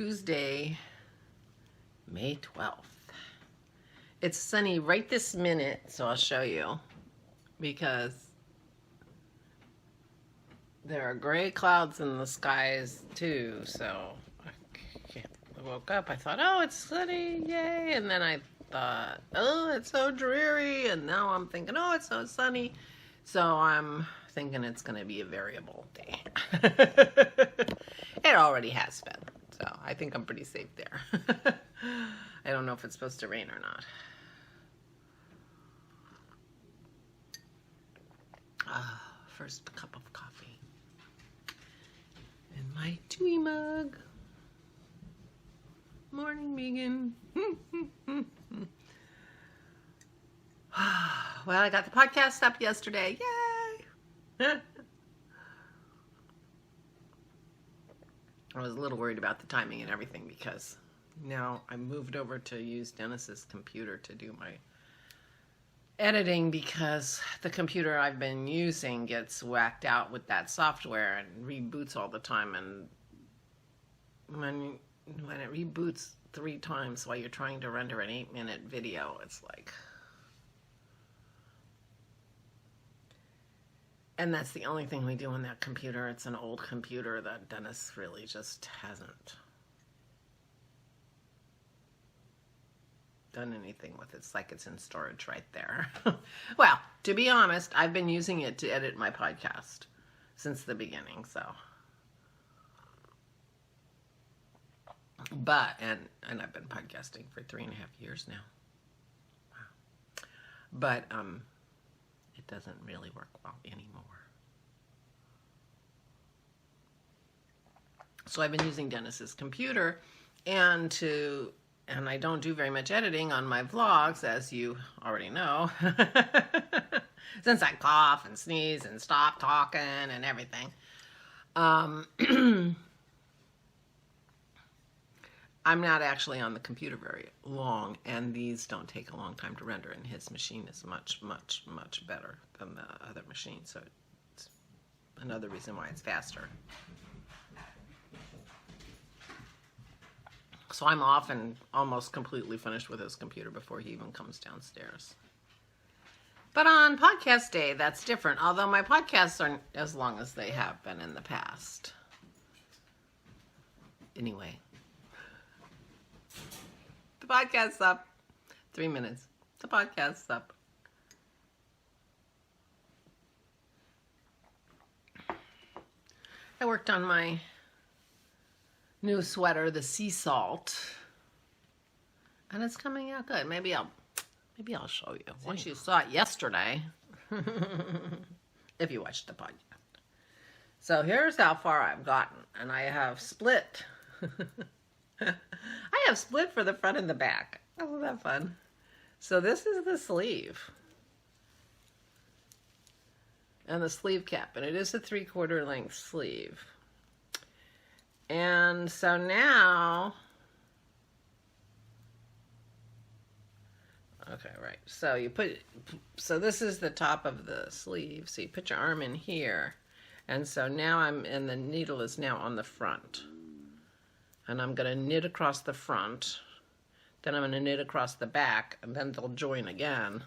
Tuesday, May 12th. It's sunny right this minute, so I'll show you, because there are gray clouds in the skies too, so I woke up, I thought, oh, it's sunny, yay, and then I thought, oh, it's so dreary, and now I'm thinking, oh, it's so sunny, so I'm thinking it's going to be a variable day. It already has been, so I think I'm pretty safe there. I don't know if it's supposed to rain or not. First cup of coffee in my Chewy mug. Morning, Megan. Well, I got the podcast up yesterday. Yay! I was a little worried about the timing and everything because now I moved over to use Dennis's computer to do my editing because the computer I've been using gets whacked out with that software and reboots all the time, and when it reboots 3 times while you're trying to render an 8-minute video, it's like, and that's the only thing we do on that computer. It's an old computer that Dennis really just hasn't done anything with. It's like it's in storage right there. Well, to be honest, I've been using it to edit my podcast since the beginning, so. But, and I've been podcasting for 3.5 years now. Wow. But, it doesn't really work well anymore. So I've been using Dennis's computer, and I don't do very much editing on my vlogs, as you already know, since I cough and sneeze and stop talking and everything. I'm not actually on the computer very long, and these don't take a long time to render, and his machine is much, much, much better than the other machine, so it's another reason why it's faster. So I'm often almost completely finished with his computer before he even comes downstairs. But on podcast day, that's different, although my podcasts aren't as long as they have been in the past. Anyway. The podcast's up. 3 minutes. The podcast's up. I worked on my new sweater, the sea salt, and it's coming out good. Maybe I'll show you once you saw it yesterday. If you watched the podcast. So here's how far I've gotten, and I have split. I have split for the front and the back. Isn't that fun? So this is the sleeve. And the sleeve cap. And it is a 3/4 length sleeve. And so now, okay, right. So so this is the top of the sleeve. So you put your arm in here. And so now and the needle is now on the front. And I'm going to knit across the front, then I'm going to knit across the back, and then they'll join again.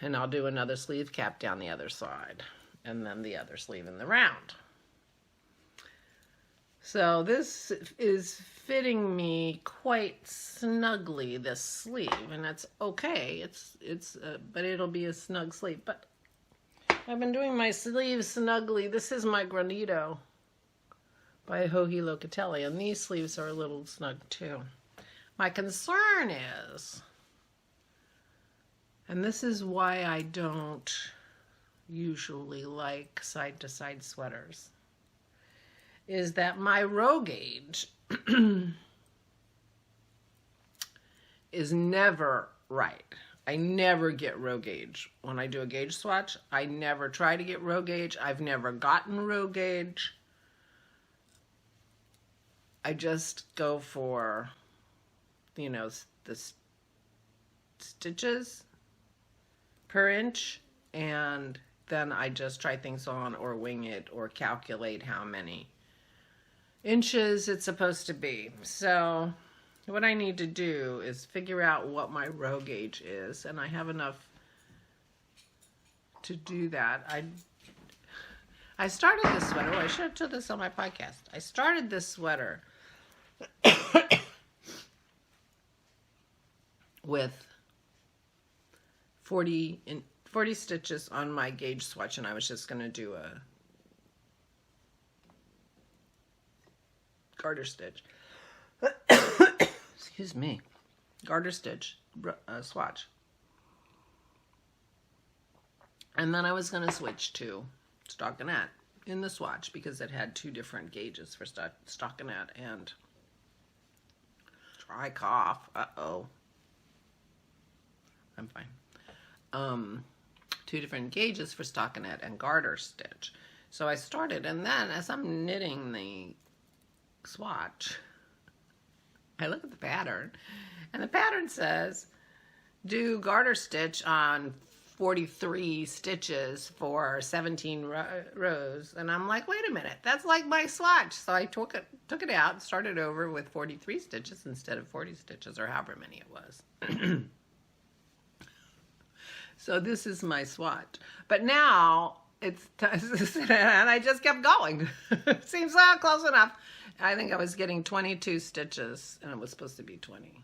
And I'll do another sleeve cap down the other side, and then the other sleeve in the round. So this is fitting me quite snugly, this sleeve, and that's okay. But it'll be a snug sleeve. But I've been doing my sleeves snugly. This is my Granito by Joji Locatelli, and these sleeves are a little snug too. My concern is, and this is why I don't usually like side-to-side sweaters, is that my row gauge is never right. I never get row gauge. When I do a gauge swatch, I never try to get row gauge. I've never gotten row gauge. I just go for, you know, the stitches per inch, and then I just try things on or wing it or calculate how many inches it's supposed to be. So what I need to do is figure out what my row gauge is, and I have enough to do that. I started this sweater. Oh, I should have told this on my podcast. I started this sweater with 40 stitches on my gauge swatch, and I was just going to do a garter stitch. Excuse me. Garter stitch swatch. And then I was going to switch to stockinette in the swatch because it had 2 different gauges for stockinette and dry cough. Uh-oh. I'm fine. 2 different gauges for stockinette and garter stitch. So I started, and then as I'm knitting the swatch, I look at the pattern, and the pattern says do garter stitch on 43 stitches for 17 rows, and I'm like, wait a minute, that's like my swatch. So I took it out and started over with 43 stitches instead of 40 stitches, or however many it was. So this is my swatch, but now it's and I just kept going. Seems close enough. I think I was getting 22 stitches, and it was supposed to be 20.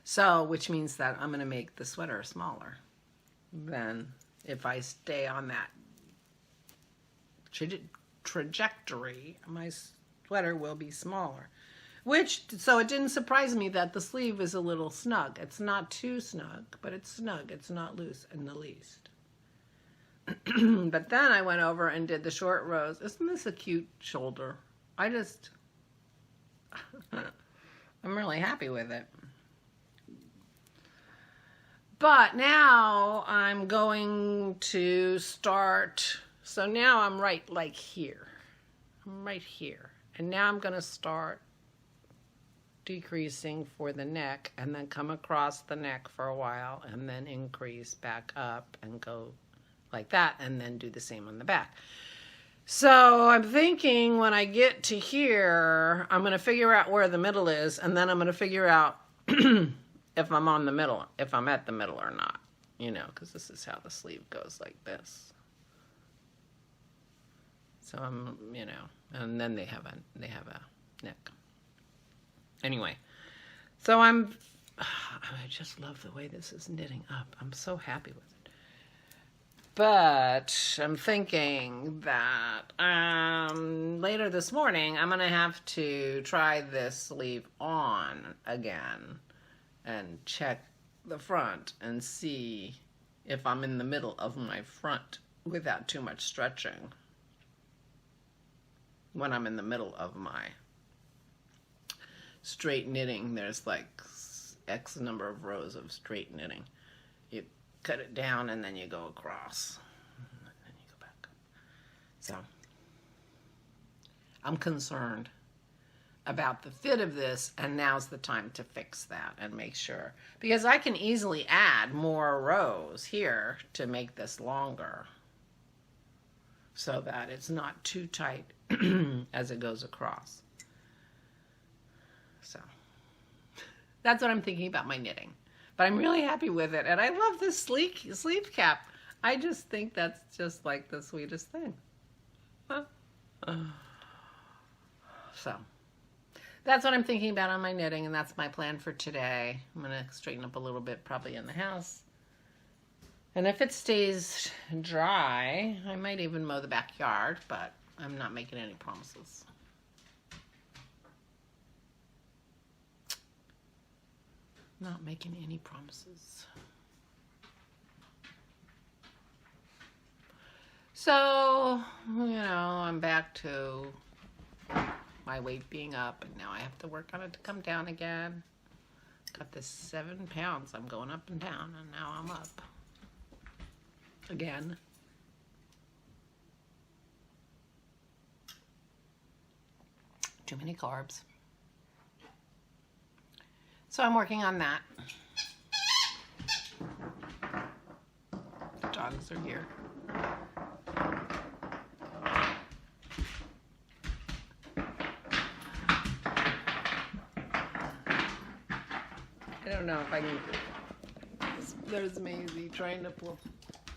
So, which means that I'm going to make the sweater smaller than if I stay on that trajectory. My sweater will be smaller. So it didn't surprise me that the sleeve is a little snug. It's not too snug, but it's snug. It's not loose in the least. But then I went over and did the short rows. Isn't this a cute shoulder? I'm really happy with it. But now I'm going to start, so now I'm right like here. I'm right here. And now I'm going to start decreasing for the neck, and then come across the neck for a while, and then increase back up and go like that, and then do the same on the back. So I'm thinking when I get to here, I'm going to figure out where the middle is, and then I'm going to figure out if I'm on the middle, if I'm at the middle or not, you know, because this is how the sleeve goes, like this. So I'm, you know, and then they have a neck. Anyway, so I just love the way this is knitting up. I'm so happy with it. But I'm thinking that later this morning, I'm going to have to try this sleeve on again and check the front and see if I'm in the middle of my front without too much stretching when I'm in the middle of my straight knitting. There's like X number of rows of straight knitting. You cut it down and then you go across and then you go back up. So I'm concerned about the fit of this, and now's the time to fix that and make sure, because I can easily add more rows here to make this longer so that it's not too tight as it goes across. So that's what I'm thinking about my knitting. But I'm really happy with it. And I love this sleeve cap. I just think that's just like the sweetest thing. So that's what I'm thinking about on my knitting, and that's my plan for today. I'm going to straighten up a little bit probably in the house. And if it stays dry, I might even mow the backyard, but I'm not making any promises. Not making any promises. So, you know, I'm back to my weight being up, and now I have to work on it to come down again. Got this 7 pounds. I'm going up and down, and now I'm up again. Too many carbs. So I'm working on that. The dogs are here. don't know if I can. There's Maisie trying to pull.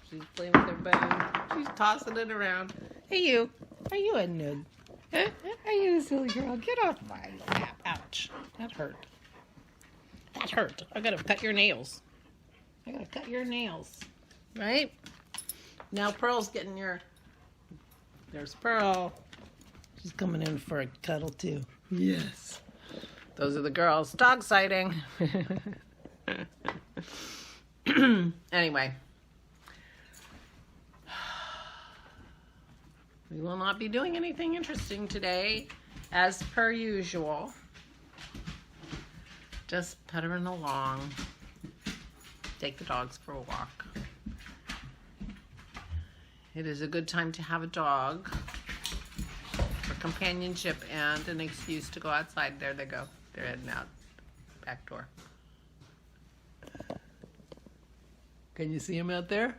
She's playing with her bone. She's tossing it around. Hey, you. Are you a noob? Huh? Are you a silly girl? Get off my lap. Ouch. That hurt. That hurt. I gotta cut your nails. I gotta cut your nails. Right? Now Pearl's getting your... There's Pearl. She's coming in for a cuddle too. Yes. Those are the girls. Dog sighting. Anyway. We will not be doing anything interesting today, as per usual. Just puttering along. Take the dogs for a walk. It is a good time to have a dog for companionship and an excuse to go outside. There they go. They're heading out. Back door. Can you see them out there?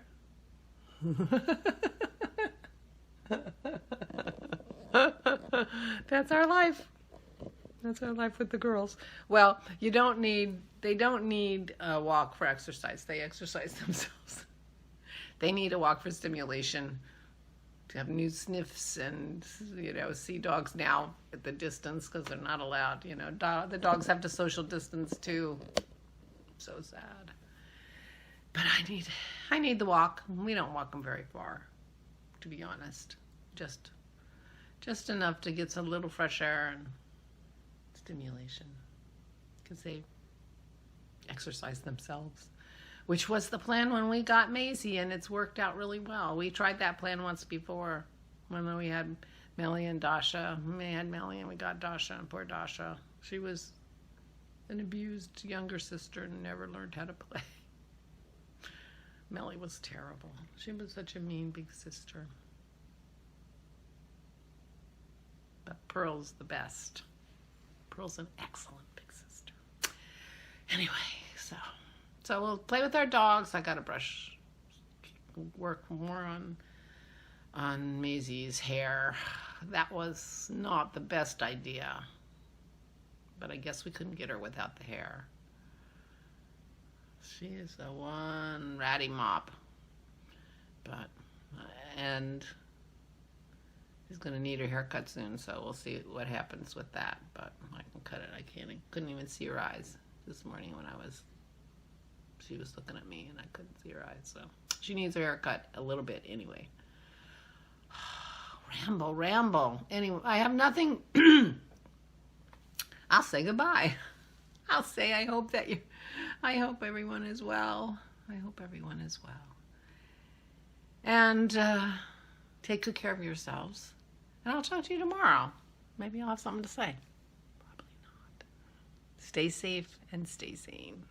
That's our life. That's our life with the girls. Well, they don't need a walk for exercise. They exercise themselves. They need a walk for stimulation, to have new sniffs and, see dogs now at the distance because they're not allowed. The dogs have to social distance too. So sad. But I need the walk. We don't walk them very far, to be honest. Just enough to get some little fresh air and stimulation, because they exercise themselves, which was the plan when we got Maisie, and it's worked out really well. We tried that plan once before when we had Melly and Dasha. We had Melly and we got Dasha, and poor Dasha. She was an abused younger sister and never learned how to play. Melly was terrible. She was such a mean big sister. But Pearl's the best. Pearl's an excellent big sister. Anyway, so we'll play with our dogs. I gotta work more on Maisie's hair. That was not the best idea, but I guess we couldn't get her without the hair. She is a one ratty mop, and she's gonna need her haircut soon, so we'll see what happens with that. But I can cut it. I couldn't even see her eyes this morning when she was looking at me and I couldn't see her eyes. So she needs her haircut a little bit anyway. Ramble. Anyway, I have nothing. I'll say goodbye. I'll say I hope everyone is well. I hope everyone is well. And take good care of yourselves. And I'll talk to you tomorrow. Maybe I'll have something to say. Probably not. Stay safe and stay sane.